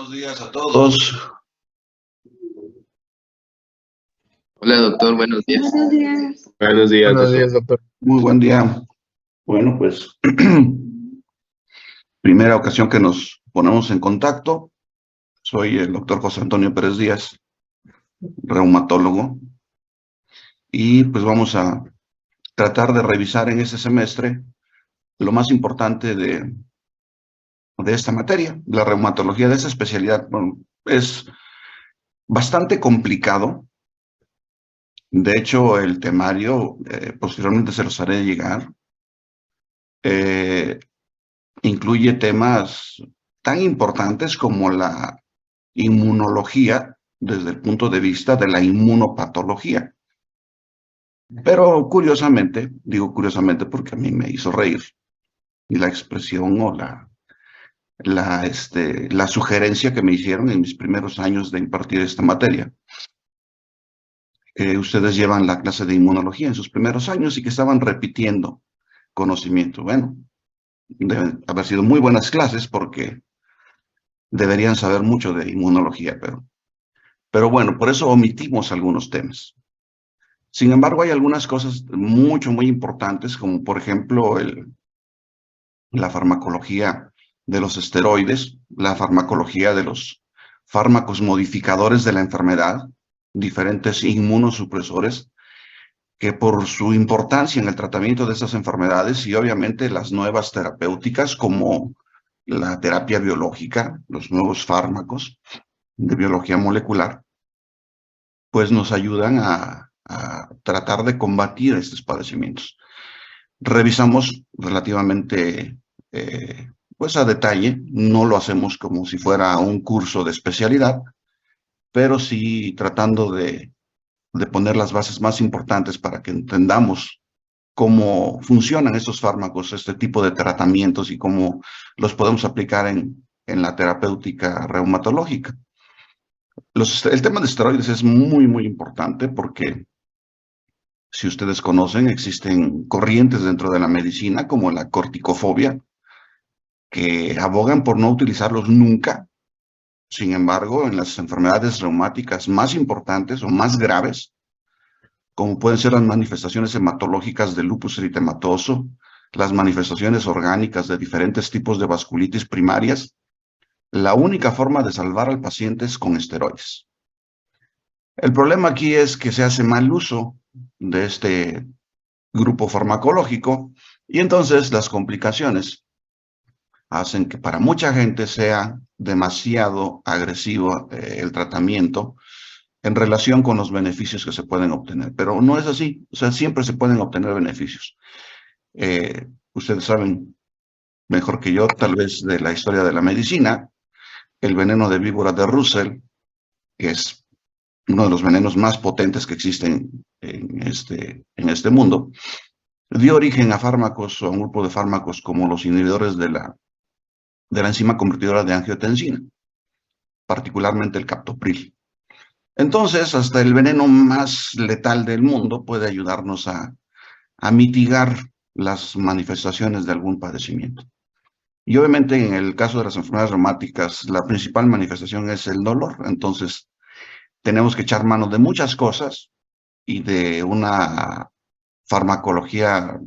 Buenos días a todos. Hola, doctor, buenos días. Buenos días. Buenos días, Buenos doctor. días, doctor. Muy buen día. Bueno, pues, primera ocasión que nos ponemos en contacto. Soy el doctor José Antonio Pérez Díaz, reumatólogo, y pues vamos a tratar de revisar en este semestre lo más importante de esta materia, la reumatología, de esta especialidad. Bueno, es bastante complicado. De hecho, el temario, posteriormente se los haré llegar, incluye temas tan importantes como la inmunología desde el punto de vista de la inmunopatología. Pero curiosamente, digo curiosamente porque a mí me hizo reír, y la expresión o la sugerencia que me hicieron en mis primeros años de impartir esta materia. Ustedes llevan la clase de inmunología en sus primeros años y que estaban repitiendo conocimiento. Bueno, deben haber sido muy buenas clases porque deberían saber mucho de inmunología, pero bueno, por eso omitimos algunos temas. Sin embargo, hay algunas cosas muy importantes, como por ejemplo la farmacología de los esteroides, la farmacología de los fármacos modificadores de la enfermedad, diferentes inmunosupresores, que por su importancia en el tratamiento de estas enfermedades y obviamente las nuevas terapéuticas como la terapia biológica, los nuevos fármacos de biología molecular, pues nos ayudan a tratar de combatir estos padecimientos. Revisamos relativamente pues a detalle, no lo hacemos como si fuera un curso de especialidad, pero sí tratando de poner las bases más importantes para que entendamos cómo funcionan estos fármacos, este tipo de tratamientos y cómo los podemos aplicar en la terapéutica reumatológica. El tema de esteroides es muy importante porque, si ustedes conocen, existen corrientes dentro de la medicina como la corticofobia, que abogan por no utilizarlos nunca. Sin embargo, en las enfermedades reumáticas más importantes o más graves, como pueden ser las manifestaciones hematológicas del lupus eritematoso, las manifestaciones orgánicas de diferentes tipos de vasculitis primarias, la única forma de salvar al paciente es con esteroides. El problema aquí es que se hace mal uso de este grupo farmacológico y entonces las complicaciones hacen que para mucha gente sea demasiado agresivo el tratamiento en relación con los beneficios que se pueden obtener. Pero no es así, o sea, siempre se pueden obtener beneficios. Ustedes saben mejor que yo, tal vez, de la historia de la medicina, el veneno de víbora de Russell, que es uno de los venenos más potentes que existen en este mundo, dio origen a fármacos o a un grupo de fármacos como los inhibidores de la enzima convertidora de angiotensina, particularmente el captopril. Entonces, hasta el veneno más letal del mundo puede ayudarnos a mitigar las manifestaciones de algún padecimiento. Y obviamente en el caso de las enfermedades reumáticas, la principal manifestación es el dolor. Entonces, tenemos que echar mano de muchas cosas y de una farmacología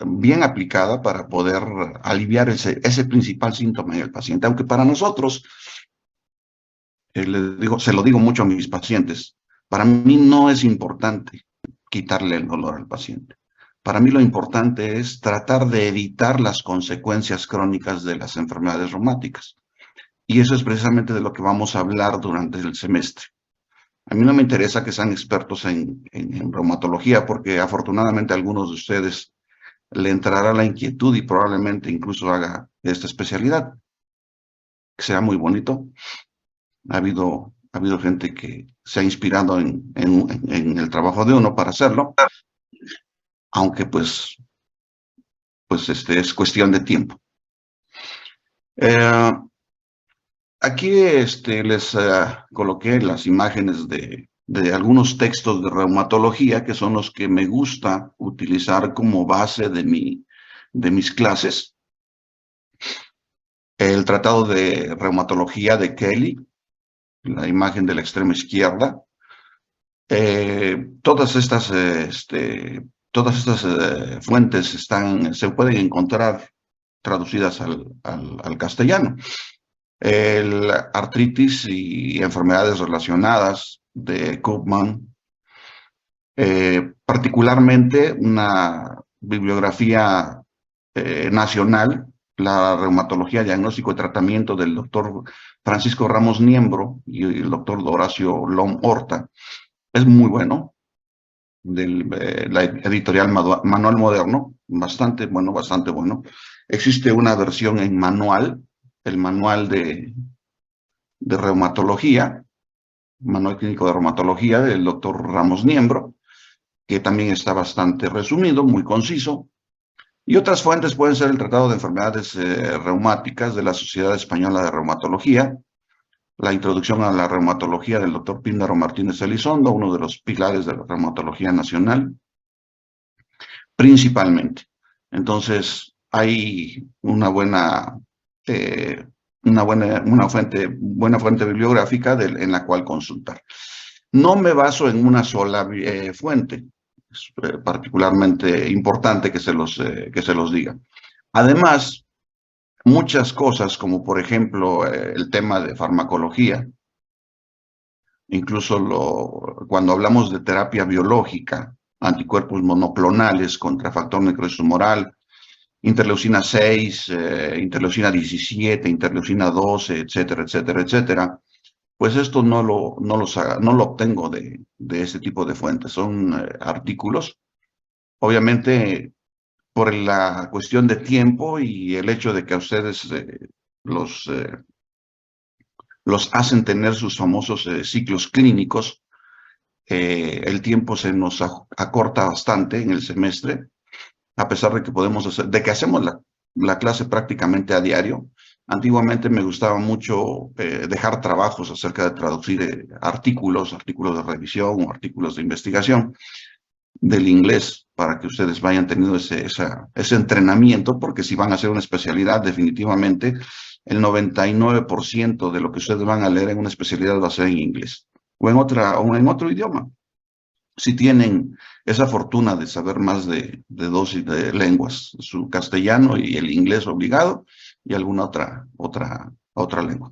bien aplicada para poder aliviar ese principal síntoma en el paciente. Aunque para nosotros, se lo digo mucho a mis pacientes, para mí no es importante quitarle el dolor al paciente. Para mí lo importante es tratar de evitar las consecuencias crónicas de las enfermedades reumáticas. Y eso es precisamente de lo que vamos a hablar durante el semestre. A mí no me interesa que sean expertos en reumatología, porque afortunadamente a algunos de ustedes le entrará la inquietud y probablemente incluso haga esta especialidad, que sea muy bonito. Ha habido gente que se ha inspirado en el trabajo de uno para hacerlo, aunque pues es cuestión de tiempo. Aquí les coloqué las imágenes de algunos textos de reumatología, que son los que me gusta utilizar como base de mis clases. El Tratado de Reumatología de Kelly, la imagen de la extrema izquierda. Todas estas fuentes se pueden encontrar traducidas al castellano. El artritis y enfermedades relacionadas de Koopman, particularmente una bibliografía nacional, la reumatología, diagnóstico y tratamiento del doctor Francisco Ramos Niembro y el doctor Horacio Lom Horta, es muy bueno, la editorial Manual Moderno, bastante bueno, bastante bueno. Existe una versión en manual, el manual de reumatología, manual clínico de reumatología del doctor Ramos Niembro, que también está bastante resumido, muy conciso. Y otras fuentes pueden ser el Tratado de Enfermedades Reumáticas de la Sociedad Española de Reumatología, la introducción a la reumatología del doctor Píndaro Martínez Elizondo, uno de los pilares de la reumatología nacional, principalmente. Entonces, hay una buena fuente bibliográfica en la cual consultar. No me baso en una sola fuente. Es particularmente importante que se los diga. Además, muchas cosas, como por ejemplo el tema de farmacología, incluso cuando hablamos de terapia biológica, anticuerpos monoclonales contra factor necrosis tumoral, interleucina 6, interleucina 17, interleucina 12, etcétera, etcétera, etcétera, pues esto no lo obtengo de este tipo de fuentes. Son artículos, obviamente, por la cuestión de tiempo y el hecho de que a ustedes los hacen tener sus famosos ciclos clínicos. El tiempo se nos acorta bastante en el semestre, a pesar de que hacemos la clase prácticamente a diario. Antiguamente me gustaba mucho dejar trabajos acerca de traducir artículos de revisión o artículos de investigación del inglés, para que ustedes vayan teniendo ese entrenamiento, porque si van a hacer una especialidad, definitivamente el 99% de lo que ustedes van a leer en una especialidad va a ser en inglés o en otro idioma. Si tienen esa fortuna de saber más de dos de lenguas, su castellano y el inglés obligado y alguna otra lengua.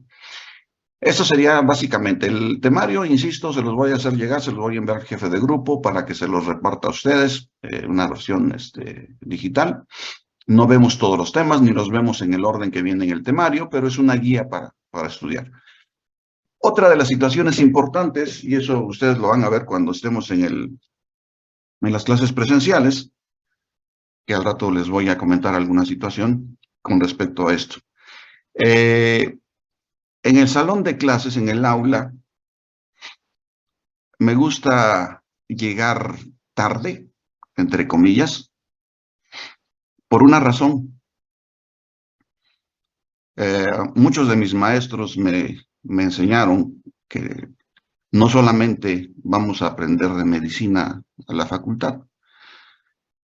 Eso sería básicamente el temario. Insisto, se los voy a hacer llegar, se los voy a enviar al jefe de grupo para que se los reparta a ustedes, una versión digital. No vemos todos los temas, ni los vemos en el orden que viene en el temario, pero es una guía para estudiar. Otra de las situaciones importantes, y eso ustedes lo van a ver cuando estemos en las clases presenciales, que al rato les voy a comentar alguna situación con respecto a esto. En el salón de clases, en el aula, me gusta llegar tarde, entre comillas, por una razón. Muchos de mis maestros me enseñaron que no solamente vamos a aprender de medicina a la facultad,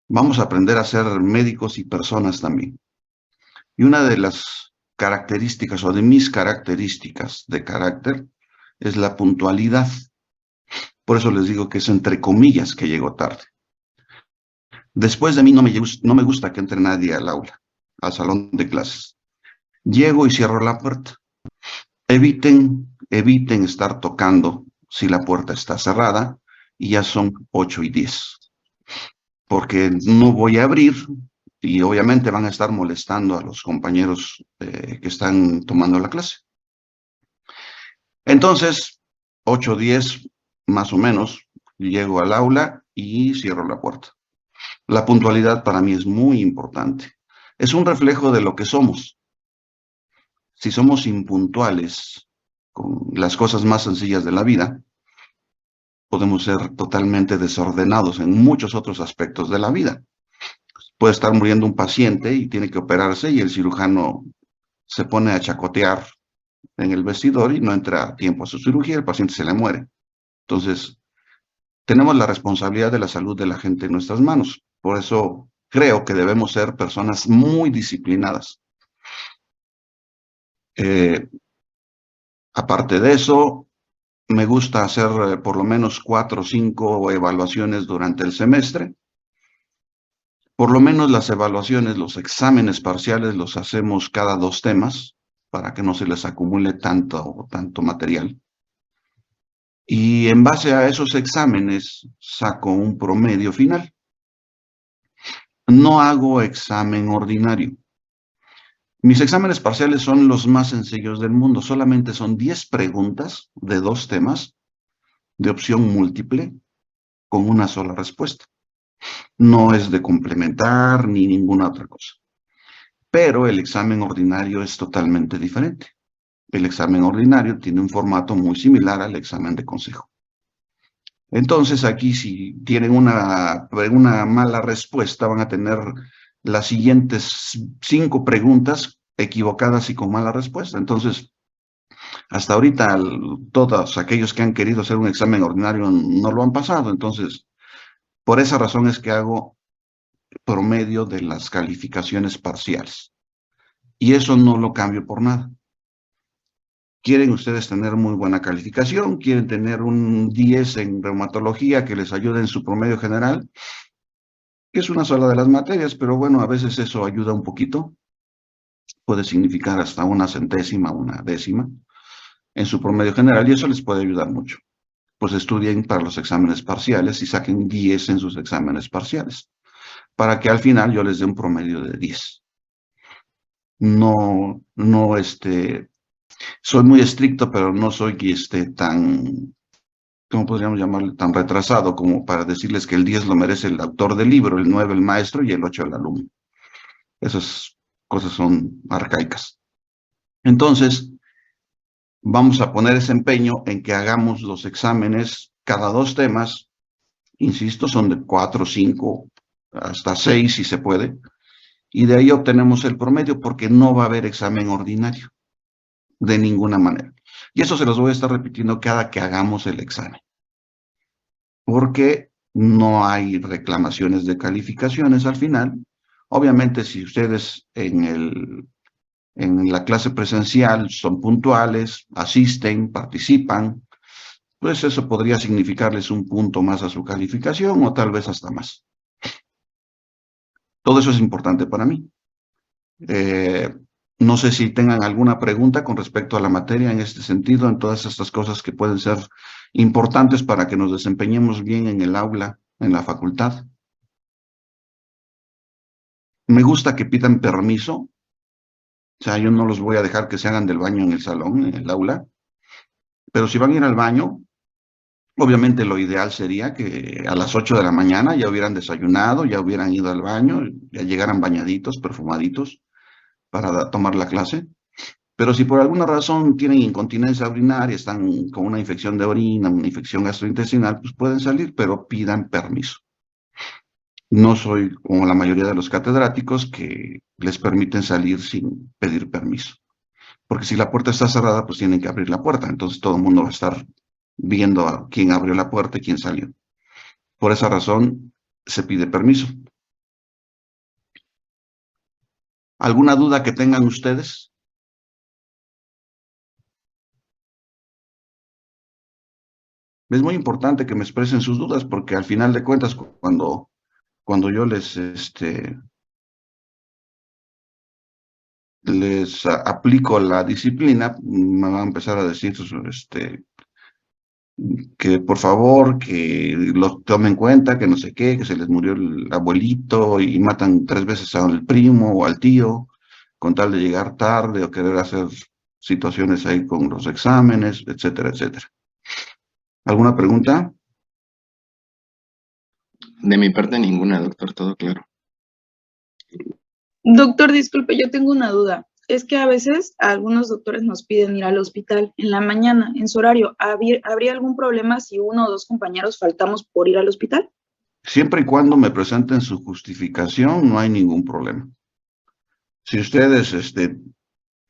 vamos a aprender a ser médicos y personas también. Y una de las características o de mis características de carácter es la puntualidad. Por eso les digo que es entre comillas que llego tarde. Después de mí no me gusta que entre nadie al aula, al salón de clases. Llego y cierro la puerta. Eviten estar tocando si la puerta está cerrada y ya son 8:10. Porque no voy a abrir y obviamente van a estar molestando a los compañeros que están tomando la clase. Entonces, 8:10 más o menos, llego al aula y cierro la puerta. La puntualidad para mí es muy importante. Es un reflejo de lo que somos. Si somos impuntuales con las cosas más sencillas de la vida, podemos ser totalmente desordenados en muchos otros aspectos de la vida. Puede estar muriendo un paciente y tiene que operarse y el cirujano se pone a chacotear en el vestidor y no entra a tiempo a su cirugía, el paciente se le muere. Entonces, tenemos la responsabilidad de la salud de la gente en nuestras manos. Por eso creo que debemos ser personas muy disciplinadas. Aparte de eso, Me gusta hacer por lo menos 4 o 5 evaluaciones durante el semestre. Por lo menos las evaluaciones, los exámenes parciales los hacemos cada 2 temas para que no se les acumule tanto material. Y en base a esos exámenes saco un promedio final. No hago examen ordinario. Mis exámenes parciales son los más sencillos del mundo. Solamente son 10 preguntas de 2 temas de opción múltiple con una sola respuesta. No es de complementar ni ninguna otra cosa. Pero el examen ordinario es totalmente diferente. El examen ordinario tiene un formato muy similar al examen de consejo. Entonces aquí si tienen una mala respuesta van a tener las siguientes 5 preguntas equivocadas y con mala respuesta. Entonces, hasta ahorita todos aquellos que han querido hacer un examen ordinario no lo han pasado. Entonces, por esa razón es que hago promedio de las calificaciones parciales. Y eso no lo cambio por nada. Quieren ustedes tener muy buena calificación, quieren tener un 10 en reumatología que les ayude en su promedio general, que es una sola de las materias, pero bueno, a veces eso ayuda un poquito. Puede significar hasta una centésima, una décima en su promedio general y eso les puede ayudar mucho. Pues estudien para los exámenes parciales y saquen 10 en sus exámenes parciales, para que al final yo les dé un promedio de 10. No, soy muy estricto, pero no soy tan, ¿cómo podríamos llamarlo? Tan retrasado como para decirles que el 10 lo merece el autor del libro, el 9 el maestro y el 8 el alumno. Esas cosas son arcaicas. Entonces, vamos a poner ese empeño en que hagamos los exámenes cada 2 temas. Insisto, son de 4, 5, hasta 6 si se puede. Y de ahí obtenemos el promedio porque no va a haber examen ordinario. De ninguna manera. Y eso se los voy a estar repitiendo cada que hagamos el examen. Porque no hay reclamaciones de calificaciones al final. Obviamente, si ustedes en la clase presencial son puntuales, asisten, participan, pues eso podría significarles un punto más a su calificación o tal vez hasta más. Todo eso es importante para mí. No sé si tengan alguna pregunta con respecto a la materia en este sentido, en todas estas cosas que pueden ser importantes para que nos desempeñemos bien en el aula, en la facultad. Me gusta que pidan permiso, o sea, yo no los voy a dejar que se hagan del baño en el salón, en el aula, pero si van a ir al baño, obviamente lo ideal sería que a las 8 de la mañana ya hubieran desayunado, ya hubieran ido al baño, ya llegaran bañaditos, perfumaditos, para tomar la clase. Pero si por alguna razón tienen incontinencia urinaria, están con una infección de orina, una infección gastrointestinal, pues pueden salir, pero pidan permiso. No soy como la mayoría de los catedráticos que les permiten salir sin pedir permiso. Porque si la puerta está cerrada, pues tienen que abrir la puerta. Entonces todo el mundo va a estar viendo a quién abrió la puerta y quién salió. Por esa razón se pide permiso. ¿Alguna duda que tengan ustedes? Es muy importante que me expresen sus dudas porque al final de cuentas cuando yo les aplico la disciplina, me van a empezar a decir que por favor, que lo tomen en cuenta, que no sé qué, que se les murió el abuelito y matan 3 veces al primo o al tío con tal de llegar tarde o querer hacer situaciones ahí con los exámenes, etcétera, etcétera. ¿Alguna pregunta? De mi parte ninguna, doctor, todo claro. Doctor, disculpe, yo tengo una duda. Es que a veces algunos doctores nos piden ir al hospital en la mañana, en su horario. ¿Habría algún problema si uno o 2 compañeros faltamos por ir al hospital? Siempre y cuando me presenten su justificación, no hay ningún problema. Si ustedes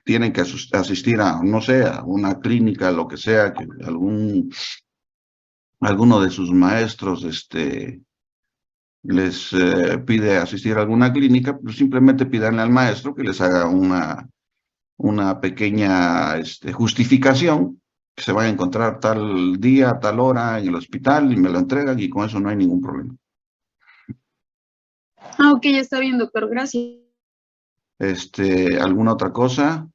tienen que asistir a, no sé, a una clínica, lo que sea, que alguno de sus maestros les pide asistir a alguna clínica, pues simplemente pídanle al maestro que les haga una pequeña justificación que se van a encontrar tal día, tal hora en el hospital y me lo entregan y con eso no hay ningún problema. Ah, ok, ya está bien, doctor, gracias. ¿Alguna otra cosa?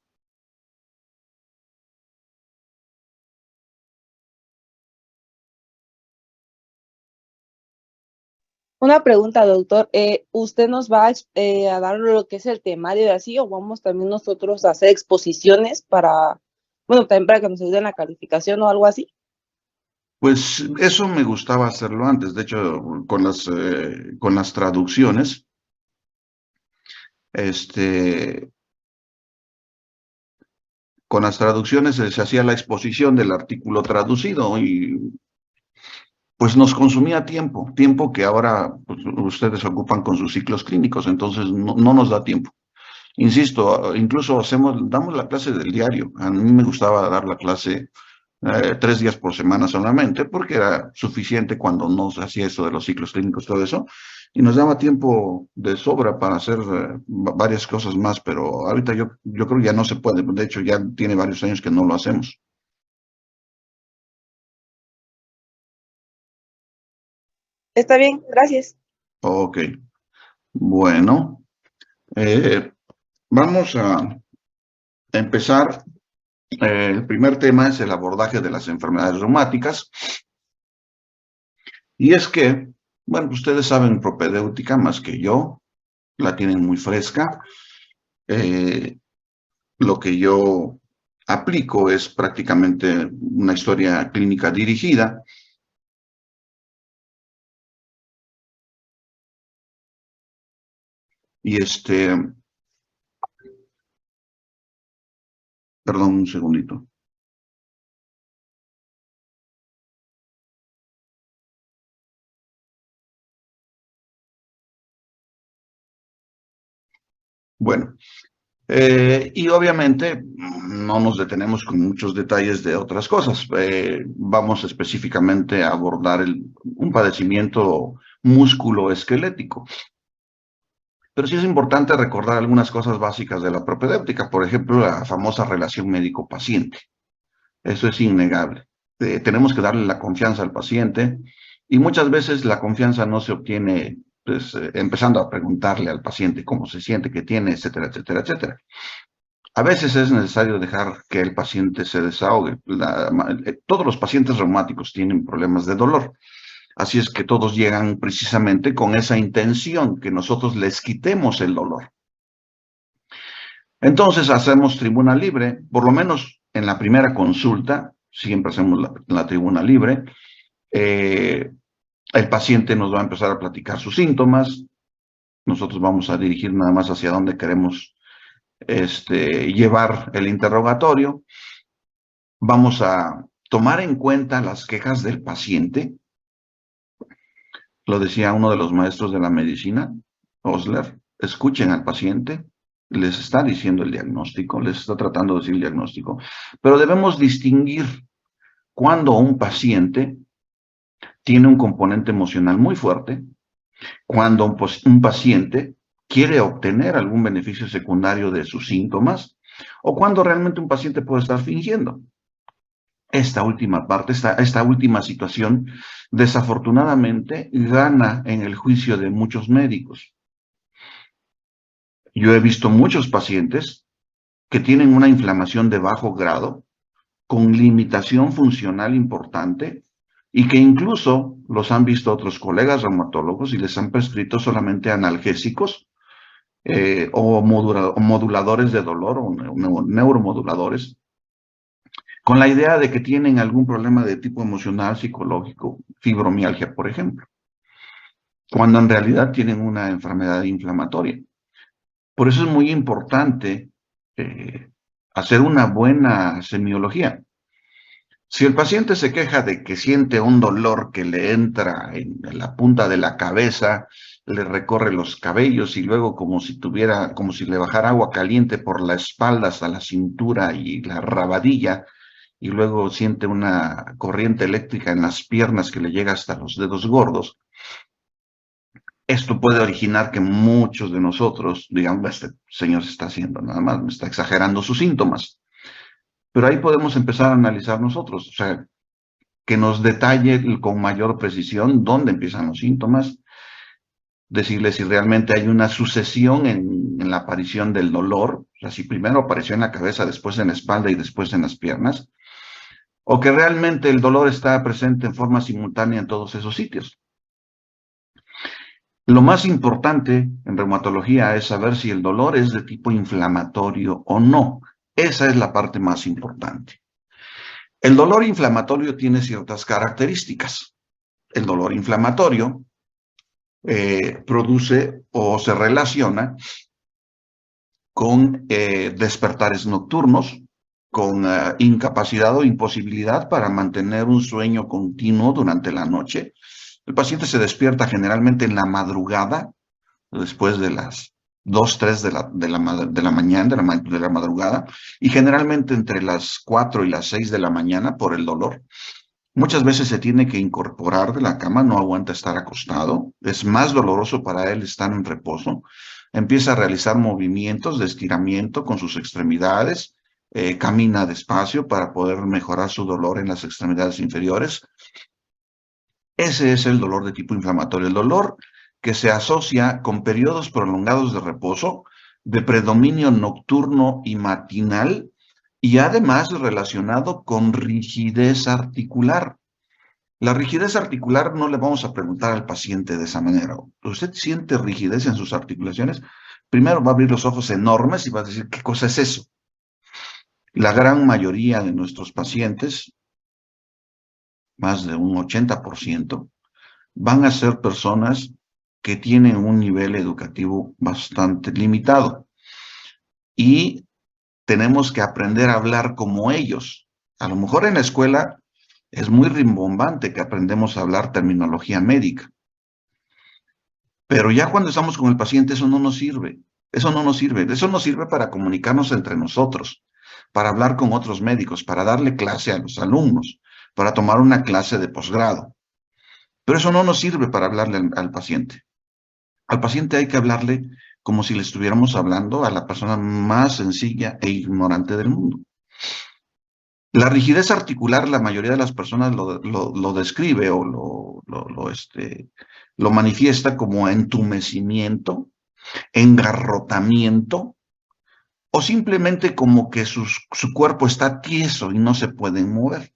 Una pregunta, doctor. ¿Usted nos va a dar lo que es el temario y así, o vamos también nosotros a hacer exposiciones para, bueno, también para que nos ayuden la calificación o algo así? Pues eso me gustaba hacerlo antes. De hecho, con las traducciones, este, se hacía la exposición del artículo traducido y pues nos consumía tiempo que ahora pues, ustedes ocupan con sus ciclos clínicos, entonces no nos da tiempo. Insisto, incluso damos la clase del diario. A mí me gustaba dar la clase 3 días por semana solamente, porque era suficiente cuando no se hacía eso de los ciclos clínicos, todo eso, y nos daba tiempo de sobra para hacer varias cosas más, pero ahorita yo creo que ya no se puede. De hecho, ya tiene varios años que no lo hacemos. Está bien, gracias. Ok, bueno, vamos a empezar. El primer tema es el abordaje de las enfermedades reumáticas. Y es que, bueno, ustedes saben propedéutica más que yo, la tienen muy fresca. Lo que yo aplico es prácticamente una historia clínica dirigida. Y perdón, un segundito. Bueno, y obviamente no nos detenemos con muchos detalles de otras cosas. Vamos específicamente a abordar un padecimiento músculo-esquelético. Pero sí es importante recordar algunas cosas básicas de la propedéutica, por ejemplo, la famosa relación médico-paciente. Eso es innegable. Tenemos que darle la confianza al paciente y muchas veces la confianza no se obtiene pues, empezando a preguntarle al paciente cómo se siente, qué tiene, etcétera, etcétera, etcétera. A veces es necesario dejar que el paciente se desahogue. Todos los pacientes reumáticos tienen problemas de dolor. Así es que todos llegan precisamente con esa intención, que nosotros les quitemos el dolor. Entonces hacemos tribuna libre, por lo menos en la primera consulta, siempre hacemos la tribuna libre. El paciente nos va a empezar a platicar sus síntomas. Nosotros vamos a dirigir nada más hacia dónde queremos llevar el interrogatorio. Vamos a tomar en cuenta las quejas del paciente. Lo decía uno de los maestros de la medicina, Osler, escuchen al paciente, les está diciendo el diagnóstico, les está tratando de decir el diagnóstico, pero debemos distinguir cuando un paciente tiene un componente emocional muy fuerte, cuando un paciente quiere obtener algún beneficio secundario de sus síntomas, o cuando realmente un paciente puede estar fingiendo. Esta última parte, esta última situación, desafortunadamente, gana en el juicio de muchos médicos. Yo he visto muchos pacientes que tienen una inflamación de bajo grado, con limitación funcional importante, y que incluso los han visto otros colegas reumatólogos y les han prescrito solamente analgésicos o moduladores de dolor o neuromoduladores, con la idea de que tienen algún problema de tipo emocional, psicológico, fibromialgia, por ejemplo, cuando en realidad tienen una enfermedad inflamatoria. Por eso es muy importante hacer una buena semiología. Si el paciente se queja de que siente un dolor que le entra en la punta de la cabeza, le recorre los cabellos y luego como si le bajara agua caliente por la espalda hasta la cintura y la rabadilla, y luego siente una corriente eléctrica en las piernas que le llega hasta los dedos gordos, esto puede originar que muchos de nosotros digamos, este señor se está haciendo nada más, me está exagerando sus síntomas. Pero ahí podemos empezar a analizar nosotros, o sea, que nos detalle con mayor precisión dónde empiezan los síntomas, decirle si realmente hay una sucesión en la aparición del dolor, o sea, si primero apareció en la cabeza, después en la espalda y después en las piernas, o que realmente el dolor está presente en forma simultánea en todos esos sitios. Lo más importante en reumatología es saber si el dolor es de tipo inflamatorio o no. Esa es la parte más importante. El dolor inflamatorio tiene ciertas características. El dolor inflamatorio produce o se relaciona con despertares nocturnos, con incapacidad o imposibilidad para mantener un sueño continuo durante la noche. El paciente se despierta generalmente en la madrugada, después de las 2, 3 de la mañana, de la madrugada, y generalmente entre las 4 y las 6 de la mañana por el dolor. Muchas veces se tiene que incorporar de la cama, no aguanta estar acostado, es más doloroso para él estar en reposo, empieza a realizar movimientos de estiramiento con sus extremidades, camina despacio para poder mejorar su dolor en las extremidades inferiores. Ese es el dolor de tipo inflamatorio, el dolor que se asocia con periodos prolongados de reposo, de predominio nocturno y matinal, y además relacionado con rigidez articular. La rigidez articular no le vamos a preguntar al paciente de esa manera. ¿Usted siente rigidez en sus articulaciones? Primero va a abrir los ojos enormes y va a decir, ¿qué cosa es eso? La gran mayoría de nuestros pacientes, más de un 80%, van a ser personas que tienen un nivel educativo bastante limitado. Y tenemos que aprender a hablar como ellos. A lo mejor en la escuela es muy rimbombante que aprendemos a hablar terminología médica. Pero ya cuando estamos con el paciente eso no nos sirve. Eso no nos sirve. Eso nos sirve para comunicarnos entre nosotros, para hablar con otros médicos, para darle clase a los alumnos, para tomar una clase de posgrado. Pero eso no nos sirve para hablarle al paciente. Al paciente hay que hablarle como si le estuviéramos hablando a la persona más sencilla e ignorante del mundo. La rigidez articular, la mayoría de las personas lo describe o lo manifiesta como entumecimiento, engarrotamiento, o simplemente como que su cuerpo está tieso y no se pueden mover,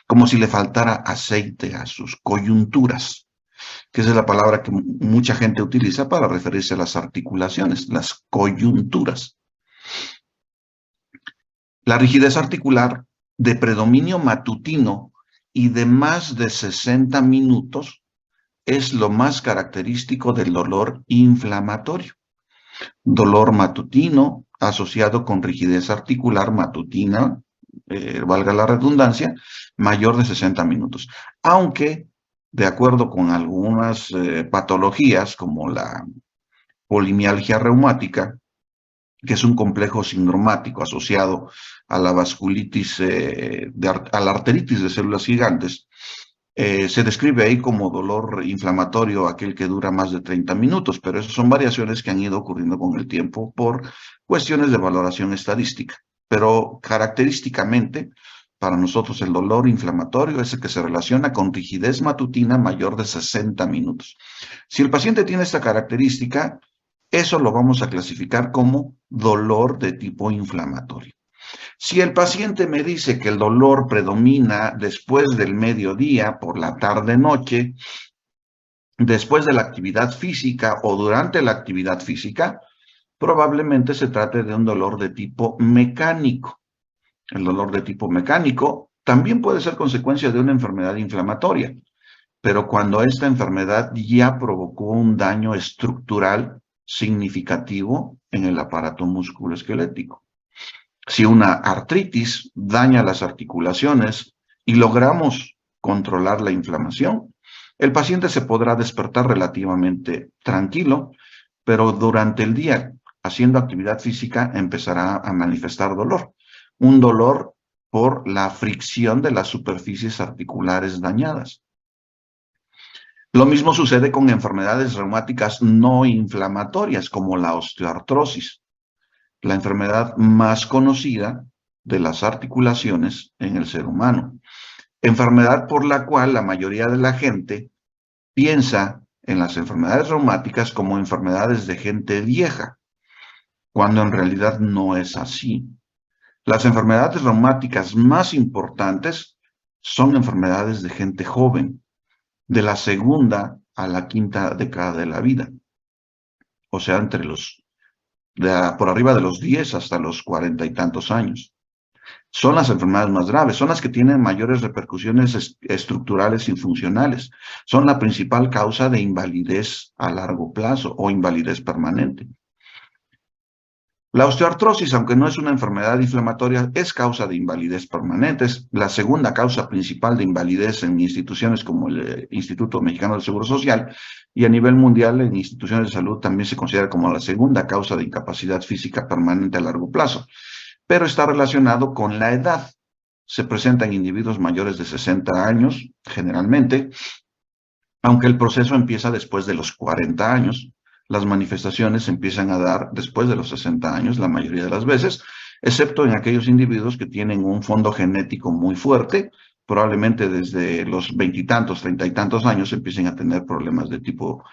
como si le faltara aceite a sus coyunturas, que esa es la palabra que mucha gente utiliza para referirse a las articulaciones, las coyunturas. La rigidez articular de predominio matutino y de más de 60 minutos es lo más característico del dolor inflamatorio. Dolor matutino asociado con rigidez articular matutina, valga la redundancia, mayor de 60 minutos. Aunque, de acuerdo con algunas patologías como la polimialgia reumática, que es un complejo sindromático asociado a la vasculitis, a la arteritis de células gigantes, se describe ahí como dolor inflamatorio aquel que dura más de 30 minutos, pero esas son variaciones que han ido ocurriendo con el tiempo por cuestiones de valoración estadística. Pero característicamente, para nosotros el dolor inflamatorio es el que se relaciona con rigidez matutina mayor de 60 minutos. Si el paciente tiene esta característica, eso lo vamos a clasificar como dolor de tipo inflamatorio. Si el paciente me dice que el dolor predomina después del mediodía, por la tarde-noche, después de la actividad física o durante la actividad física, probablemente se trate de un dolor de tipo mecánico. El dolor de tipo mecánico también puede ser consecuencia de una enfermedad inflamatoria, pero cuando esta enfermedad ya provocó un daño estructural significativo en el aparato musculoesquelético. Si una artritis daña las articulaciones y logramos controlar la inflamación, el paciente se podrá despertar relativamente tranquilo, pero durante el día, haciendo actividad física, empezará a manifestar dolor. Un dolor por la fricción de las superficies articulares dañadas. Lo mismo sucede con enfermedades reumáticas no inflamatorias, como la osteoartrosis. La enfermedad más conocida de las articulaciones en el ser humano. Enfermedad por la cual la mayoría de la gente piensa en las enfermedades reumáticas como enfermedades de gente vieja, cuando en realidad no es así. Las enfermedades reumáticas más importantes son enfermedades de gente joven, de la segunda a la quinta década de la vida. O sea, por arriba de los 10 hasta los 40 y tantos años. Son las enfermedades más graves, son las que tienen mayores repercusiones estructurales y funcionales. Son la principal causa de invalidez a largo plazo o invalidez permanente. La osteoartrosis, aunque no es una enfermedad inflamatoria, es causa de invalidez permanente. Es la segunda causa principal de invalidez en instituciones como el Instituto Mexicano del Seguro Social, y a nivel mundial en instituciones de salud también se considera como la segunda causa de incapacidad física permanente a largo plazo. Pero está relacionado con la edad. Se presenta en individuos mayores de 60 años, generalmente, aunque el proceso empieza después de los 40 años. Las manifestaciones se empiezan a dar después de los 60 años, la mayoría de las veces, excepto en aquellos individuos que tienen un fondo genético muy fuerte, probablemente desde los 20 y tantos, 30 y tantos años empiecen a tener problemas de tipo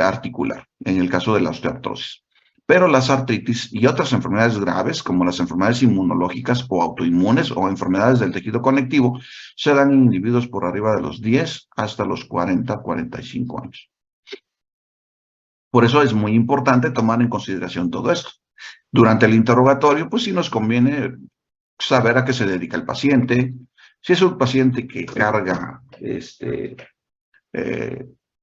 articular, en el caso de la osteoartrosis. Pero las artritis y otras enfermedades graves, como las enfermedades inmunológicas o autoinmunes o enfermedades del tejido conectivo, se dan en individuos por arriba de los 10 hasta los 40, 45 años. Por eso es muy importante tomar en consideración todo esto. Durante el interrogatorio, pues sí nos conviene saber a qué se dedica el paciente. Si es un paciente que carga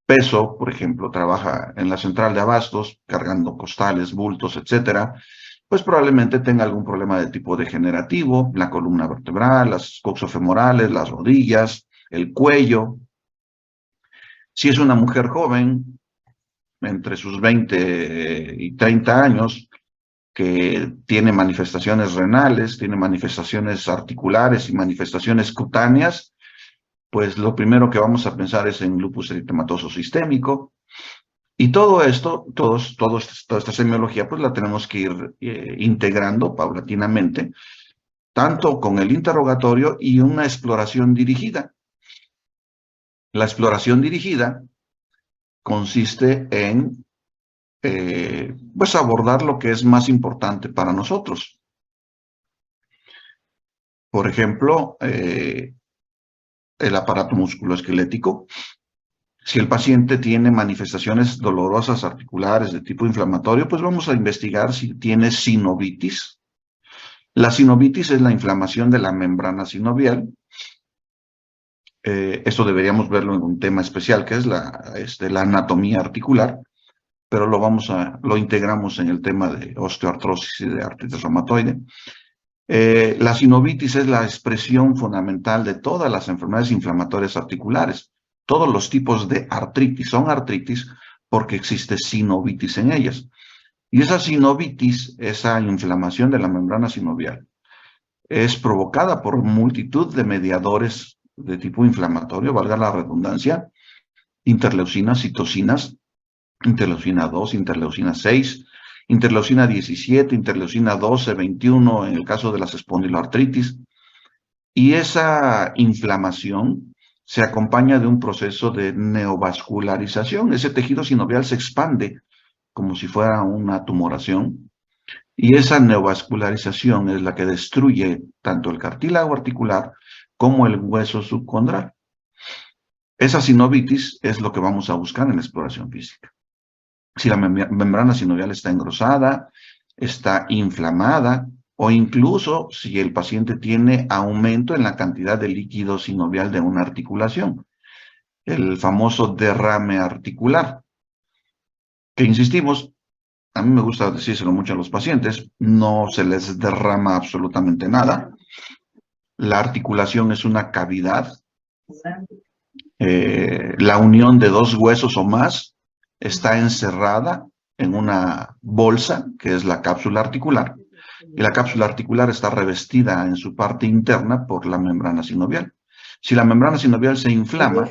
peso, por ejemplo, trabaja en la central de abastos, cargando costales, bultos, etcétera, pues probablemente tenga algún problema de tipo degenerativo, la columna vertebral, las coxofemorales, las rodillas, el cuello. Si es una mujer joven, entre sus 20 y 30 años, que tiene manifestaciones renales, tiene manifestaciones articulares y manifestaciones cutáneas, pues lo primero que vamos a pensar es en lupus eritematoso sistémico. Y todo esto, toda esta semiología, pues la tenemos que ir integrando paulatinamente, tanto con el interrogatorio y una exploración dirigida. La exploración dirigida consiste en pues abordar lo que es más importante para nosotros. Por ejemplo, el aparato musculoesquelético. Si el paciente tiene manifestaciones dolorosas articulares de tipo inflamatorio, pues vamos a investigar si tiene sinovitis. La sinovitis es la inflamación de la membrana sinovial. Esto deberíamos verlo en un tema especial, que es la anatomía articular, pero lo integramos en el tema de osteoartrosis y de artritis reumatoide. La sinovitis es la expresión fundamental de todas las enfermedades inflamatorias articulares. Todos los tipos de artritis son artritis porque existe sinovitis en ellas. Y esa sinovitis, esa inflamación de la membrana sinovial, es provocada por multitud de mediadores de tipo inflamatorio, valga la redundancia, interleucinas, citocinas, interleucina 2, interleucina 6, interleucina 17, interleucina 12, 21 en el caso de las espondiloartritis. Y esa inflamación se acompaña de un proceso de neovascularización. Ese tejido sinovial se expande como si fuera una tumoración. Y esa neovascularización es la que destruye tanto el cartílago articular como el hueso subcondral. Esa sinovitis es lo que vamos a buscar en la exploración física. Si la membrana sinovial está engrosada, está inflamada, o incluso si el paciente tiene aumento en la cantidad de líquido sinovial de una articulación, el famoso derrame articular, que insistimos, a mí me gusta decírselo mucho a los pacientes, no se les derrama absolutamente nada. La articulación es una cavidad, la unión de dos huesos o más está encerrada en una bolsa, que es la cápsula articular, y la cápsula articular está revestida en su parte interna por la membrana sinovial. Si la membrana sinovial se inflama,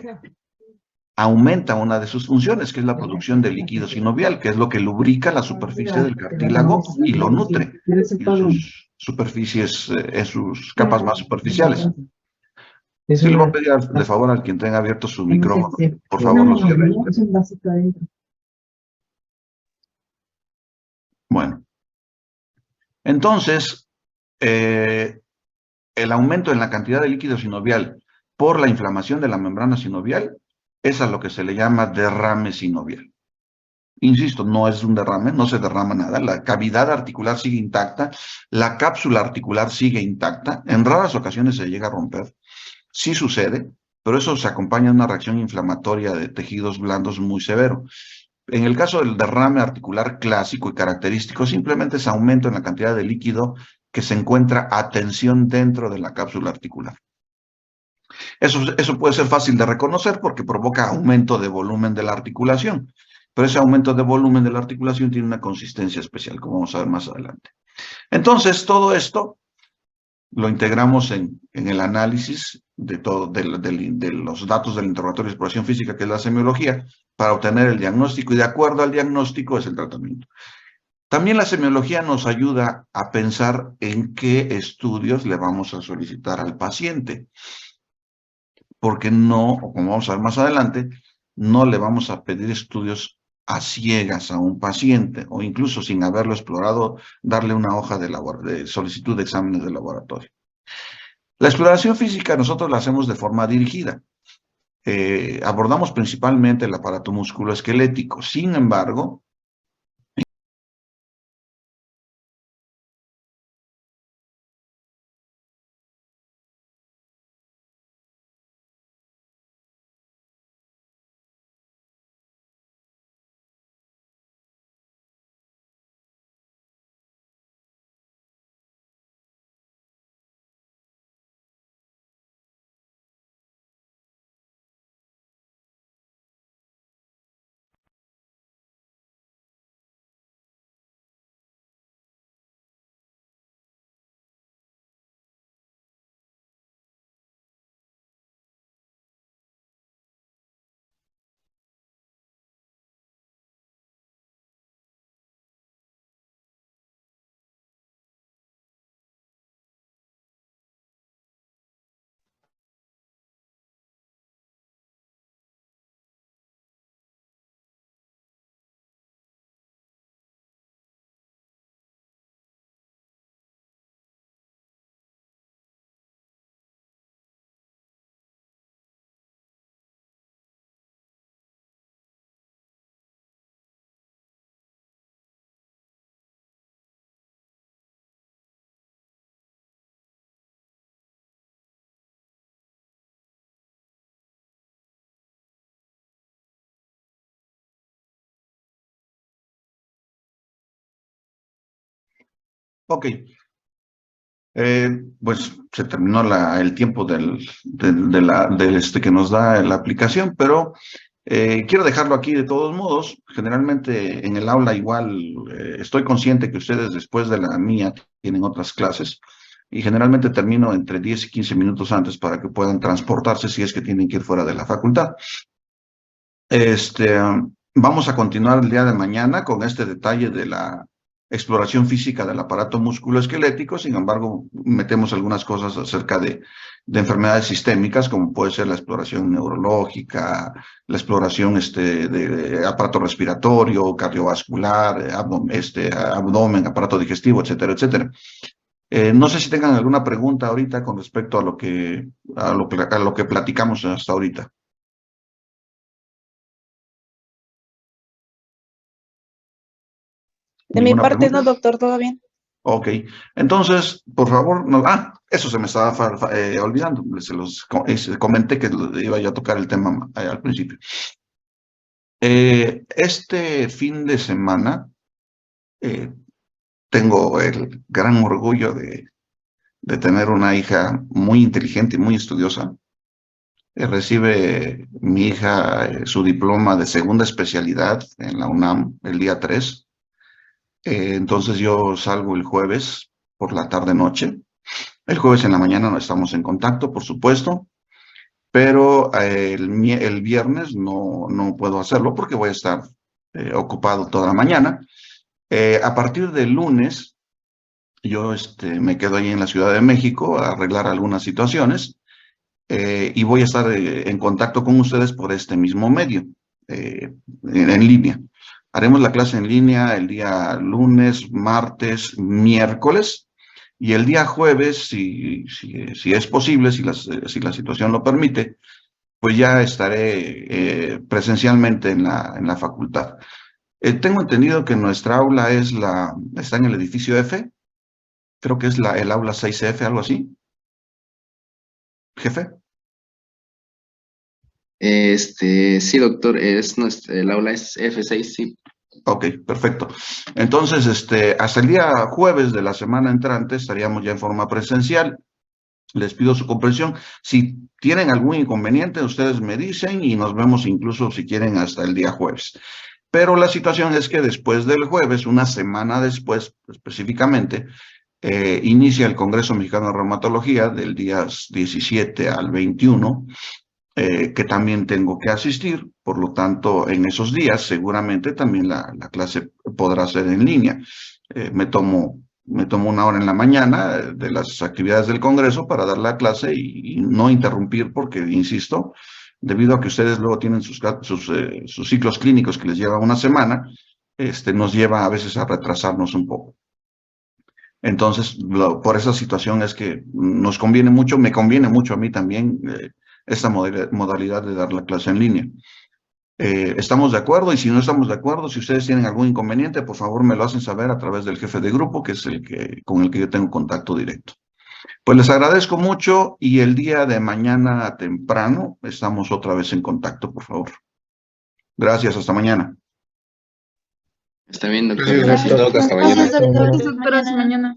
aumenta una de sus funciones, que es la producción de líquido sinovial, que es lo que lubrica la superficie del cartílago y lo nutre en sus superficies, en sus capas más superficiales. Sí, le voy a pedir de favor al quien tenga abierto su micrófono, por favor lo cierre. Bueno, entonces, el aumento en la cantidad de líquido sinovial por la inflamación de la membrana sinovial es a lo que se le llama derrame sinovial. Insisto, no es un derrame, no se derrama nada, la cavidad articular sigue intacta, la cápsula articular sigue intacta, en raras ocasiones se llega a romper, sí sucede, pero eso se acompaña de una reacción inflamatoria de tejidos blandos muy severo. En el caso del derrame articular clásico y característico, simplemente es aumento en la cantidad de líquido que se encuentra a tensión dentro de la cápsula articular. Eso puede ser fácil de reconocer porque provoca aumento de volumen de la articulación, pero ese aumento de volumen de la articulación tiene una consistencia especial, como vamos a ver más adelante. Entonces, todo esto lo integramos en el análisis de los datos del interrogatorio de exploración física, que es la semiología, para obtener el diagnóstico, y de acuerdo al diagnóstico es el tratamiento. También la semiología nos ayuda a pensar en qué estudios le vamos a solicitar al paciente, porque no, como vamos a ver más adelante, no le vamos a pedir estudios a ciegas a un paciente, o incluso sin haberlo explorado, darle una hoja de solicitud de exámenes de laboratorio. La exploración física nosotros la hacemos de forma dirigida. Abordamos principalmente el aparato musculoesquelético. Sin embargo, ok, pues se terminó el tiempo que nos da la aplicación, pero quiero dejarlo aquí de todos modos. Generalmente en el aula igual estoy consciente que ustedes después de la mía tienen otras clases y generalmente termino entre 10 y 15 minutos antes para que puedan transportarse si es que tienen que ir fuera de la facultad. Vamos a continuar el día de mañana con este detalle de la exploración física del aparato musculoesquelético. Sin embargo, metemos algunas cosas acerca de enfermedades sistémicas, como puede ser la exploración neurológica, la exploración de aparato respiratorio, cardiovascular, abdomen, aparato digestivo, etcétera, etcétera. No sé si tengan alguna pregunta ahorita con respecto a lo que platicamos hasta ahorita. De mi ¿Ninguna parte pregunta? no, doctor, todo bien. Ok, entonces, por favor, eso se me estaba olvidando, comenté que iba yo a tocar el tema al principio. Este fin de semana tengo el gran orgullo de tener una hija muy inteligente y muy estudiosa. Recibe mi hija su diploma de segunda especialidad en la UNAM el día 3. Entonces yo salgo el jueves por la tarde-noche. El jueves en la mañana no estamos en contacto, por supuesto, pero el viernes no puedo hacerlo porque voy a estar ocupado toda la mañana. A partir del lunes Yo me quedo ahí en la Ciudad de México a arreglar algunas situaciones y voy a estar en contacto con ustedes por este mismo medio, en línea. Haremos la clase en línea el día lunes, martes, miércoles y el día jueves, si es posible, si la situación lo permite, pues ya estaré presencialmente en la facultad. Tengo entendido que nuestra aula está en el edificio F. Creo que es el aula 6F, algo así. ¿Jefe? Sí, doctor, el aula es F6, sí. Ok, perfecto. Entonces, hasta el día jueves de la semana entrante estaríamos ya en forma presencial. Les pido su comprensión. Si tienen algún inconveniente, ustedes me dicen y nos vemos incluso si quieren hasta el día jueves. Pero la situación es que después del jueves, una semana después específicamente, inicia el Congreso Mexicano de Reumatología del día 17 al 21, que también tengo que asistir. Por lo tanto, en esos días seguramente también la clase podrá ser en línea. Me tomo una hora en la mañana de las actividades del Congreso para dar la clase y no interrumpir porque, insisto, debido a que ustedes luego tienen sus ciclos clínicos que les lleva una semana, nos lleva a veces a retrasarnos un poco. Entonces, por esa situación es que nos conviene mucho, me conviene mucho a mí también esta modalidad de dar la clase en línea. ¿Estamos de acuerdo? Y si no estamos de acuerdo, si ustedes tienen algún inconveniente, por favor me lo hacen saber a través del jefe de grupo, que es con el que yo tengo contacto directo. Pues les agradezco mucho y el día de mañana temprano estamos otra vez en contacto, por favor. Gracias, hasta mañana. Está bien, doctor. Gracias, Gracias, doctor. Doc. Hasta mañana. Gracias, doctor. Hasta mañana.